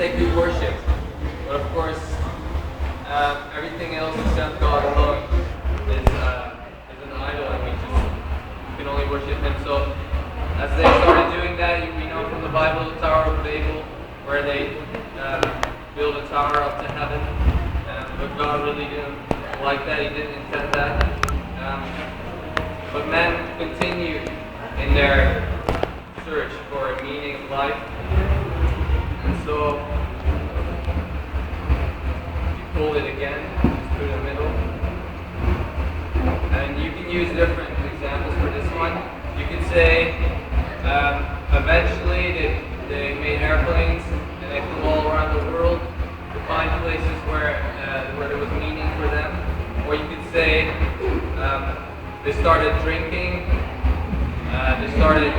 they could worship. But of course, everything else except God alone is an idol, and we can only worship Him. So as they started doing that, we know from the Bible, the Tower of Babel, where they built a tower up to heaven. But God really didn't like that. He didn't intend that. But men continued in their search for a meaning of life. And so you pull it again, just through the middle. And you can use different examples for this one. You can say, eventually they made airplanes and they flew all around the world to find places where there was meaning for them. Or you could say they started drinking, they started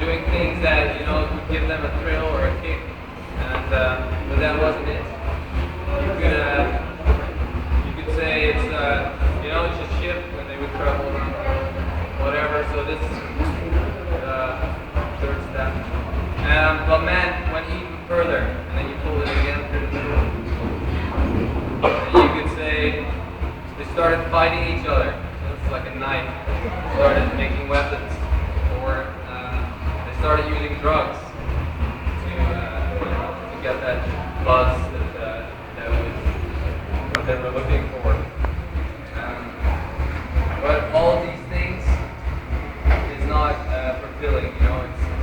doing things that would give them a thrill or a kick, but that wasn't it. You could say it's it's a ship and they would travel around whatever. So this third step. But man went even further, and then you pull it again through the middle. And you could say they started fighting each other. So it's like a knife. They started making weapons, or they started using drugs to get that buzz that was what they were looking for. But all of these things is not fulfilling.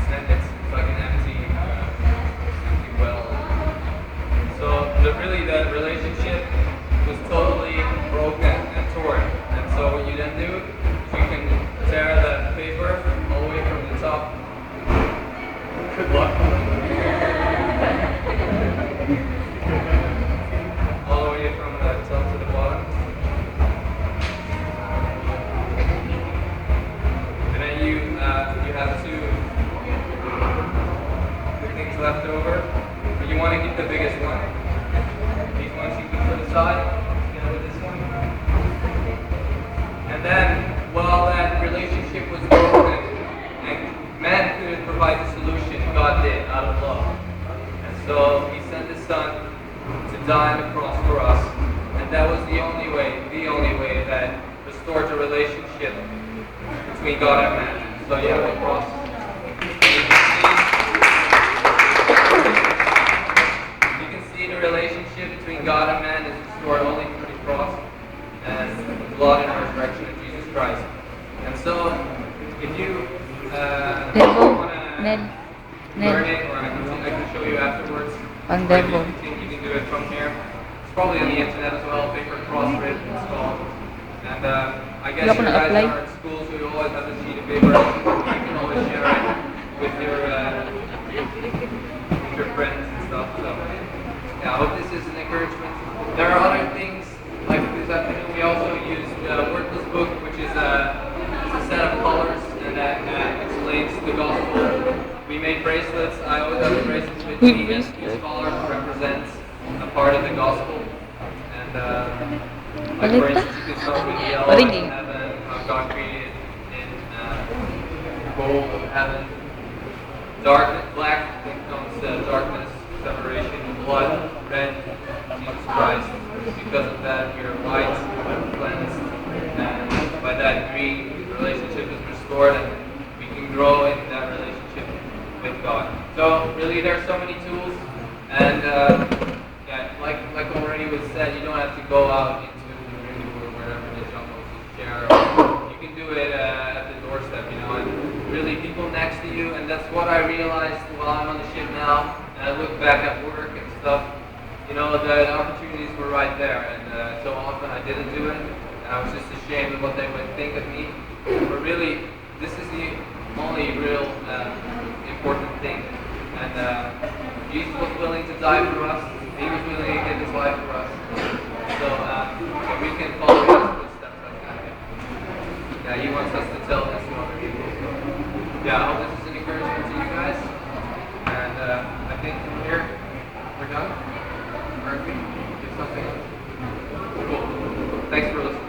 It's like an empty well. So really the relationship was totally broken and torn. And so what you then do is you can tear the paper all the way from the top. Good luck. All the way from the top to the bottom. And then you have two things left over, but you want to keep the biggest one. These ones you can put aside, together with this one. And then, while that relationship was broken, and man couldn't provide the solution, God did, out of love. And so He sent His Son to die on the cross for us, and that was the only way that restored the relationship between God and man. So you have the cross. You can see the relationship between God and man is restored only through the cross and the blood and resurrection of Jesus Christ. And so, if you want to learn it, or I can show you afterwards, or if you think you can do it from here. It's probably on the internet as well, paper cross written, it's called. And I guess you guys are at schools, so you always have a sheet of paper. You can always share it with your friends and stuff. So yeah, I hope this is an encouragement. There are other things, like this afternoon we also used the Worthless Book, which is a set of colors, and that explains the gospel. We made bracelets. I always have a bracelet with me, and each color represents a part of the gospel. And like for instance, you can start with yellow in heaven, how God created in gold of heaven. Black comes darkness, separation, blood, red, Jesus Christ. Because of that, we are white, cleansed, and by that green, the relationship is restored, and we can grow in that relationship with God. So really, there are so many tools, and like already was said, you don't have to go out into or wherever the jungle to share. You can do it at the doorstep, and really people next to you. And that's what I realized while I'm on the ship now, and I look back at work and stuff. The opportunities were right there, and so often I didn't do it, and I was just ashamed of what they would think of me. But really, this is the only real important thing. And Jesus was willing to die for us. He was willing to give His life for us. So we can follow His footsteps like that. Yeah, He wants us to tell this to other people. So, yeah, I hope this is an encouragement to you guys. And I think from here, we're done. Or if we do something. Cool. Thanks for listening.